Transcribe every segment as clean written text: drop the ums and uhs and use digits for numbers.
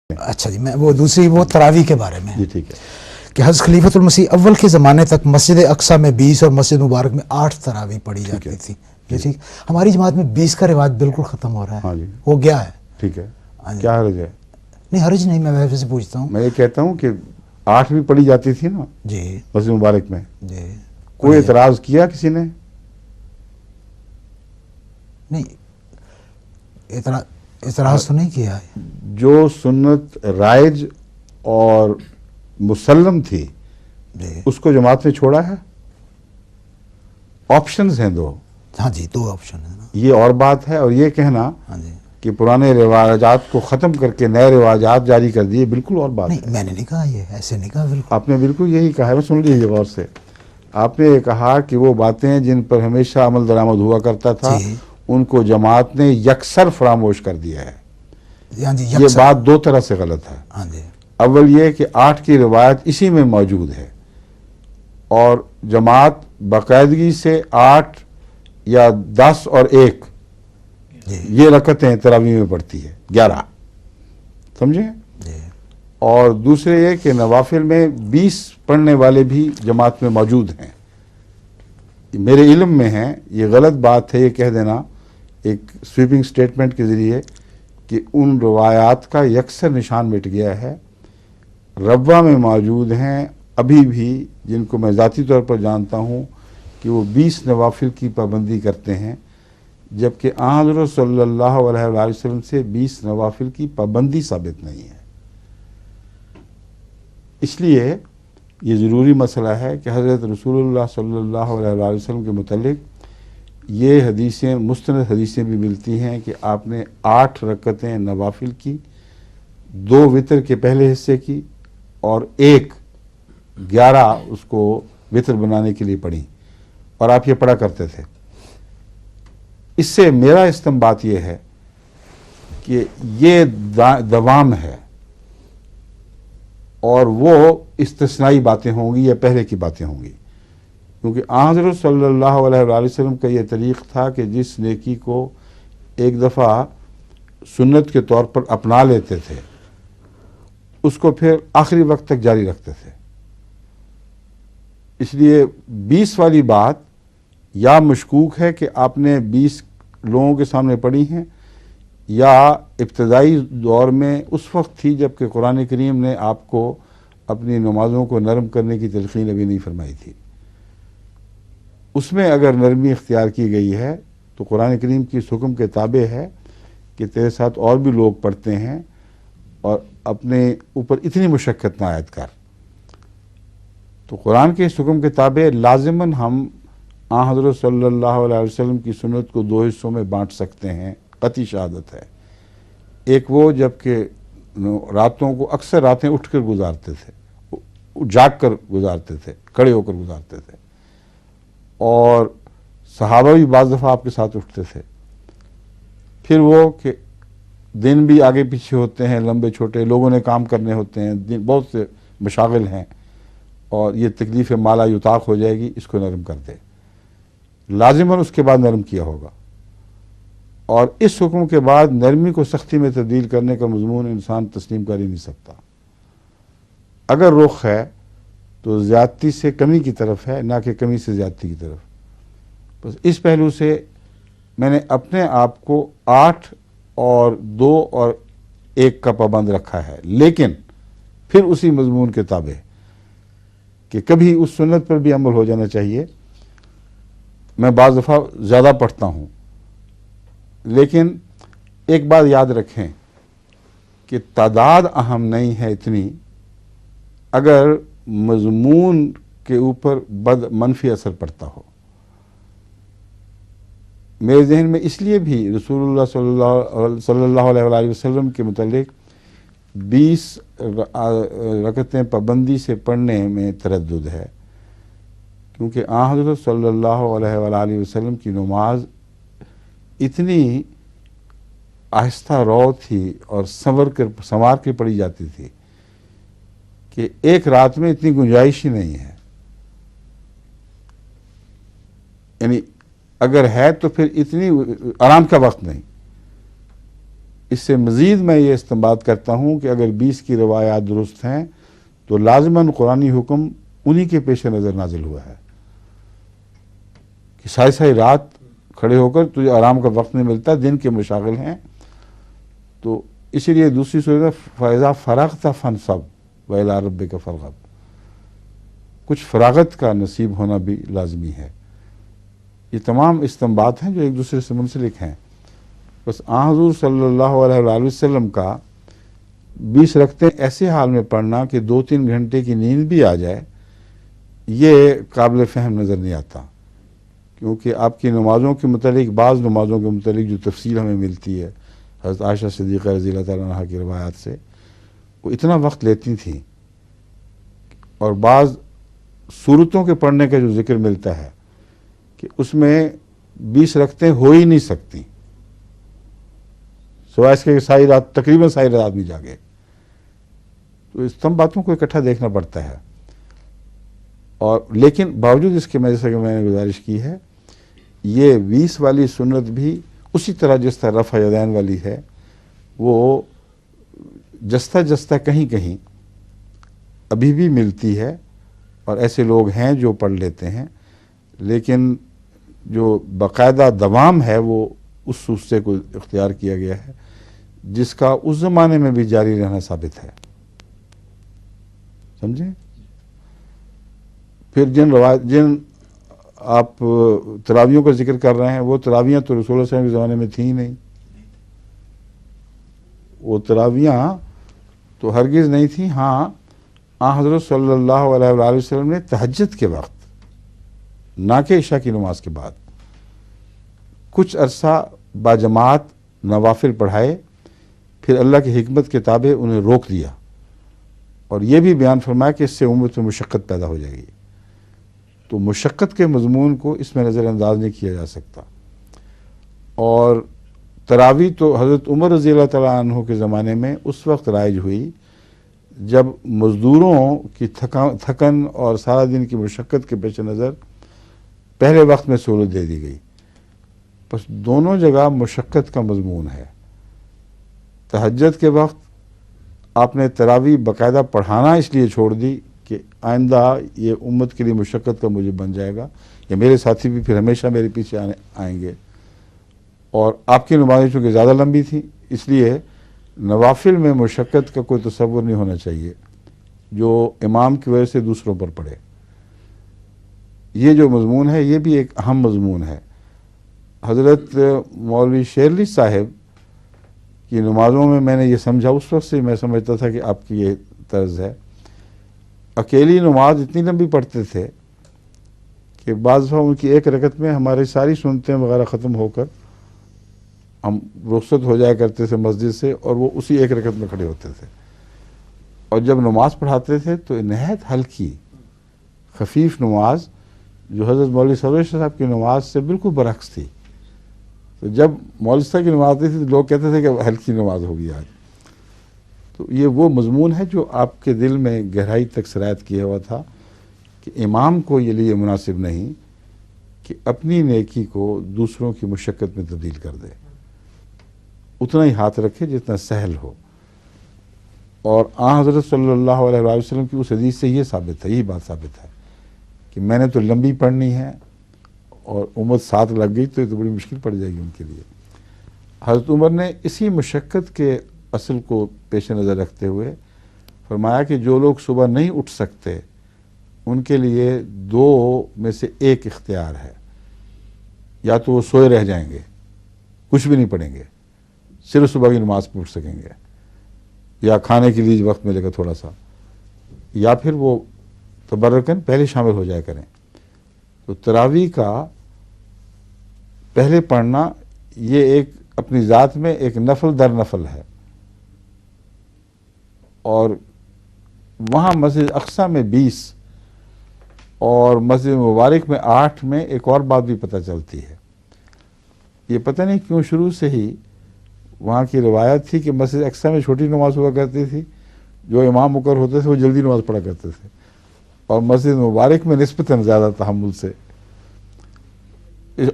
اچھا جی، میں وہ دوسری وہ تراویح کے بارے میں جی ٹھیک ہے کہ حضرت خلیفۃ المسیح اول کے زمانے تک مسجد اقصیٰ میں 20 اور مسجد مبارک میں 8 تراویح پڑھی جاتی تھی. یہ ٹھیک. ہماری جماعت میں 20 کا رواج بالکل ختم ہو رہا ہے. ہاں جی ہو گیا ہے. ٹھیک ہے. ہاں جی. کیا حرج ہے؟ نہیں حرج نہیں، میں ویسے پوچھتا ہوں. میں یہ کہتا ہوں کہ 8 بھی پڑھی جاتی تھی نا جی مسجد مبارک میں. جی. کوئی اعتراض کیا کسی نے؟ نہیں اعتراض تو نہیں کیا ہے. جو سنت رائج اور مسلم تھی جی اس کو جماعت نے چھوڑا ہے. آپشنز ہیں دو. ہاں جی، 2 آپشن ہے نا. یہ اور بات ہے، اور یہ کہنا ہاں جی. کہ پرانے رواجات کو ختم کر کے نئے رواجات جاری کر دیے، بالکل اور بات نہیں ہے. میں نے نہیں کہا، یہ ایسے نہیں کہا. بالکل آپ نے بالکل یہی کہا ہے. میں سن لیجیے غور سے. آپ نے یہ کہا کہ وہ باتیں جن پر ہمیشہ عمل درآمد ہوا کرتا تھا جی. ان کو جماعت نے یکسر فراموش کر دیا ہے. ہاں جی. یہ بات 2 طرح سے غلط ہے. ہاں جی. اول یہ کہ 8 کی روایت اسی میں موجود ہے، اور جماعت باقاعدگی سے 8 یا 10 اور 1 جی یہ رکعتیں تراویح میں پڑتی ہے، 11. سمجھے؟ جی. اور دوسرے یہ کہ نوافل میں 20 پڑھنے والے بھی جماعت میں موجود ہیں. میرے علم میں ہیں. یہ غلط بات ہے یہ کہہ دینا ایک سویپنگ سٹیٹمنٹ کے ذریعے کہ ان روایات کا یکسر نشان مٹ گیا ہے. ربوہ میں موجود ہیں ابھی بھی، جن کو میں ذاتی طور پر جانتا ہوں کہ وہ 20 نوافل کی پابندی کرتے ہیں، جبکہ آن حضرت صلی اللہ علیہ وآلہ وسلم سے 20 نوافل کی پابندی ثابت نہیں ہے. اس لیے یہ ضروری مسئلہ ہے کہ حضرت رسول اللہ صلی اللہ علیہ وآلہ وسلم کے متعلق یہ حدیثیں، مستند حدیثیں بھی ملتی ہیں کہ آپ نے 8 رکعتیں نوافل کی، 2 وتر کے پہلے حصے کی، اور 11 اس کو وتر بنانے کے لیے پڑھی، اور آپ یہ پڑھا کرتے تھے. اس سے میرا استنباط یہ ہے کہ یہ دوام ہے، اور وہ استثنائی باتیں ہوں گی یا پہلے کی باتیں ہوں گی. کیونکہ آن حضرت صلی اللہ علیہ وآلہ وسلم کا یہ طریق تھا کہ جس نیکی کو ایک دفعہ سنت کے طور پر اپنا لیتے تھے اس کو پھر آخری وقت تک جاری رکھتے تھے. اس لیے 20 والی بات یا مشکوک ہے کہ آپ نے 20 لوگوں کے سامنے پڑھی ہیں، یا ابتدائی دور میں اس وقت تھی جب کہ قرآن کریم نے آپ کو اپنی نمازوں کو نرم کرنے کی تلقین ابھی نہیں فرمائی تھی. اس میں اگر نرمی اختیار کی گئی ہے تو قرآن کریم کی اس حکم کے تابع ہے کہ تیرے ساتھ اور بھی لوگ پڑھتے ہیں اور اپنے اوپر اتنی مشقت نہ عائد کر. تو قرآن کے اس حکم کے تابع لازماً ہم آن حضرت صلی اللہ علیہ وسلم کی سنت کو 2 حصوں میں بانٹ سکتے ہیں. قطعی شہادت ہے. ایک وہ جب کہ راتوں کو اکثر راتیں اٹھ کر گزارتے تھے، جاگ کر گزارتے تھے، کھڑے ہو کر گزارتے تھے، اور صحابہ بھی بعض دفعہ آپ کے ساتھ اٹھتے تھے. پھر وہ کہ دن بھی آگے پیچھے ہوتے ہیں، لمبے چھوٹے، لوگوں نے کام کرنے ہوتے ہیں، دن بہت سے مشاغل ہیں، اور یہ تکلیف مالا یطاق ہو جائے گی، اس کو نرم کر دے. لازماً اس کے بعد نرم کیا ہوگا. اور اس حکم کے بعد نرمی کو سختی میں تبدیل کرنے کا مضمون انسان تسلیم کر ہی نہیں سکتا. اگر رخ ہے تو زیادتی سے کمی کی طرف ہے، نہ کہ کمی سے زیادتی کی طرف. بس اس پہلو سے میں نے اپنے آپ کو 8 اور 2 اور 1 کا پابند رکھا ہے، لیکن پھر اسی مضمون کے تابع کہ کبھی اس سنت پر بھی عمل ہو جانا چاہیے. میں بعض دفعہ زیادہ پڑھتا ہوں، لیکن ایک بات یاد رکھیں کہ تعداد اہم نہیں ہے اتنی اگر مضمون کے اوپر منفی اثر پڑتا ہو. میرے ذہن میں اس لیے بھی رسول اللہ صلی اللہ علیہ وآلہ وسلم کے متعلق 20 رکعتیں پابندی سے پڑھنے میں تردد ہے، کیونکہ آن حضرت صلی اللہ علیہ وآلہ وسلم کی نماز اتنی آہستہ رو تھی اور سنوار کے پڑھی جاتی تھی کہ ایک رات میں اتنی گنجائش ہی نہیں ہے. یعنی اگر ہے تو پھر اتنی آرام کا وقت نہیں. اس سے مزید میں یہ استنباط کرتا ہوں کہ اگر 20 کی روایات درست ہیں تو لازماً قرآنی حکم انہی کے پیش نظر نازل ہوا ہے کہ ساری ساری رات کھڑے ہو کر تجھے آرام کا وقت نہیں ملتا، دن کے مشاغل ہیں. تو اسی لیے دوسری صورت فَإِذَا فَرَغْتَ فَانْصَبْ وَإِلَىٰ رَبِّكَ فَارْغَب، کچھ فراغت کا نصیب ہونا بھی لازمی ہے. یہ تمام استنباط ہیں جو ایک دوسرے سے منسلک ہیں. بس آن حضور صلی اللہ علیہ وآلہ وسلم کا 20 رکعتیں ایسے حال میں پڑھنا کہ 2-3 گھنٹے کی نیند بھی آ جائے، یہ قابل فہم نظر نہیں آتا، کیونکہ آپ کی نمازوں کے متعلق، بعض نمازوں کے متعلق جو تفصیل ہمیں ملتی ہے حضرت عائشہ صدیقہ رضی اللہ تعالیٰ عنہا کی روایات سے، وہ اتنا وقت لیتی تھیں. اور بعض صورتوں کے پڑھنے کا جو ذکر ملتا ہے کہ اس میں 20 رکعتیں ہو ہی نہیں سکتی، سوائے اس کے کہ ساری رات، تقریباً ساری رات آدمی جاگے. تو اس تمام باتوں کو اکٹھا دیکھنا پڑتا ہے. اور لیکن باوجود اس کے، میں جیسا کہ میں نے گزارش کی ہے، یہ 20 والی سنت بھی اسی طرح جس طرح رفع یدین والی ہے، وہ جستہ جستہ کہیں کہیں ابھی بھی ملتی ہے، اور ایسے لوگ ہیں جو پڑھ لیتے ہیں. لیکن جو باقاعدہ دوام ہے وہ اس سوستے کو اختیار کیا گیا ہے جس کا اس زمانے میں بھی جاری رہنا ثابت ہے. سمجھیں؟ پھر جن آپ تراویحوں کا ذکر کر رہے ہیں، وہ تراویحاں تو رسول اللہ صلی اللہ علیہ وسلم کے زمانے میں تھیں ہی نہیں. وہ تراویحاں تو ہرگز نہیں تھیں. ہاں، آن حضرت صلی اللہ علیہ وآلہ وسلم نے تہجد کے وقت، نہ کہ عشاء کی نماز کے بعد، کچھ عرصہ باجماعت نوافل پڑھائے، پھر اللہ کی حکمت کے تابع انہیں روک دیا، اور یہ بھی بیان فرمایا کہ اس سے امت میں مشقت پیدا ہو جائے گی. تو مشقت کے مضمون کو اس میں نظر انداز نہیں کیا جا سکتا. اور تراویح تو حضرت عمر رضی اللہ تعالیٰ عنہ کے زمانے میں اس وقت رائج ہوئی جب مزدوروں کی تھکن اور سارا دن کی مشقت کے پیش نظر پہلے وقت میں سہولت دے دی گئی. بس دونوں جگہ مشقت کا مضمون ہے. تہجد کے وقت آپ نے تراویح باقاعدہ پڑھانا اس لیے چھوڑ دی کہ آئندہ یہ امت کے لیے مشقت کا موجب بن جائے گا، یا میرے ساتھی بھی پھر ہمیشہ میرے پیچھے آئیں گے. اور آپ کی نمازیں چونکہ زیادہ لمبی تھیں، اس لیے نوافل میں مشقت کا کوئی تصور نہیں ہونا چاہیے جو امام کی وجہ سے دوسروں پر پڑے. یہ جو مضمون ہے یہ بھی ایک اہم مضمون ہے. حضرت مولوی شیر علی صاحب کی نمازوں میں نے یہ سمجھا، اس وقت سے میں سمجھتا تھا کہ آپ کی یہ طرز ہے. اکیلی نماز اتنی لمبی پڑھتے تھے کہ بعض دفعہ ان کی ایک رکعت میں ہماری ساری سنتیں وغیرہ ختم ہو کر ہم رخصت ہو جایا کرتے تھے مسجد سے، اور وہ اسی ایک رکعت میں کھڑے ہوتے تھے. اور جب نماز پڑھاتے تھے تو نہایت ہلکی خفیف نماز، جو حضرت مولوی سرور شاہ صاحب کی نماز سے بالکل برعکس تھی. تو جب مولوی صاحب کی نماز آتی تھی تو لوگ کہتے تھے کہ ہلکی نماز ہوگی آج. تو یہ وہ مضمون ہے جو آپ کے دل میں گہرائی تک سرایت کیا ہوا تھا کہ امام کو یہ لیے مناسب نہیں کہ اپنی نیکی کو دوسروں کی مشقت میں تبدیل کر دے. اتنا ہی ہاتھ رکھے جتنا سہل ہو. اور آن حضرت صلی اللہ علیہ وآلہ وسلم کی اس حدیث سے یہ ثابت ہے، یہی بات ثابت ہے کہ میں نے تو لمبی پڑھنی ہے، اور امت ساتھ لگ گئی تو یہ تو بڑی مشکل پڑ جائے گی ان کے لیے. حضرت عمر نے اسی مشقت کے اصل کو پیش نظر رکھتے ہوئے فرمایا کہ جو لوگ صبح نہیں اٹھ سکتے ان کے لیے 2 میں سے ایک اختیار ہے. یا تو وہ سوئے رہ جائیں گے، کچھ بھی نہیں پڑھیں گے، صرف صبح کی نماز پڑھ سکیں گے، یا کھانے کے لیے وقت ملے گا تھوڑا سا، یا پھر وہ تبرکن پہلے شامل ہو جایا کریں. تو تراویح کا پہلے پڑھنا یہ ایک اپنی ذات میں ایک نفل در نفل ہے. اور وہاں مسجد اقصیٰ میں 20 اور مسجد مبارک میں 8 میں ایک اور بات بھی پتہ چلتی ہے. یہ پتہ نہیں کیوں شروع سے ہی وہاں کی روایت تھی کہ مسجد اقصیٰ میں چھوٹی نماز ہوا کرتی تھی، جو امام مقرر ہوتے تھے وہ جلدی نماز پڑھا کرتے تھے، اور مسجد مبارک میں نسبتاً زیادہ تحمل سے.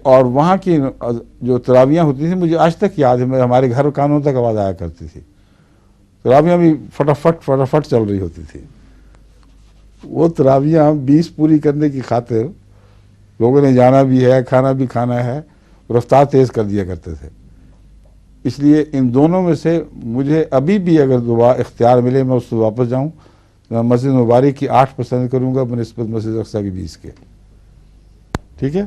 اور وہاں کی جو تراویاں ہوتی تھیں مجھے آج تک یاد ہے، ہمارے گھر کانوں تک آواز آیا کرتی تھی، تراویاں بھی فٹافٹ چل رہی ہوتی تھی. وہ تراویاں 20 پوری کرنے کی خاطر لوگوں نے جانا بھی ہے، کھانا بھی کھانا ہے، رفتار تیز کر دیا کرتے تھے. اس لیے ان دونوں میں سے مجھے ابھی بھی اگر دوبارہ اختیار ملے میں اس سے واپس جاؤں، میں مسجد مبارک کی 8 پسند کروں گا بنسبت مسجد اقصیٰ کی 20 کے. ٹھیک ہے.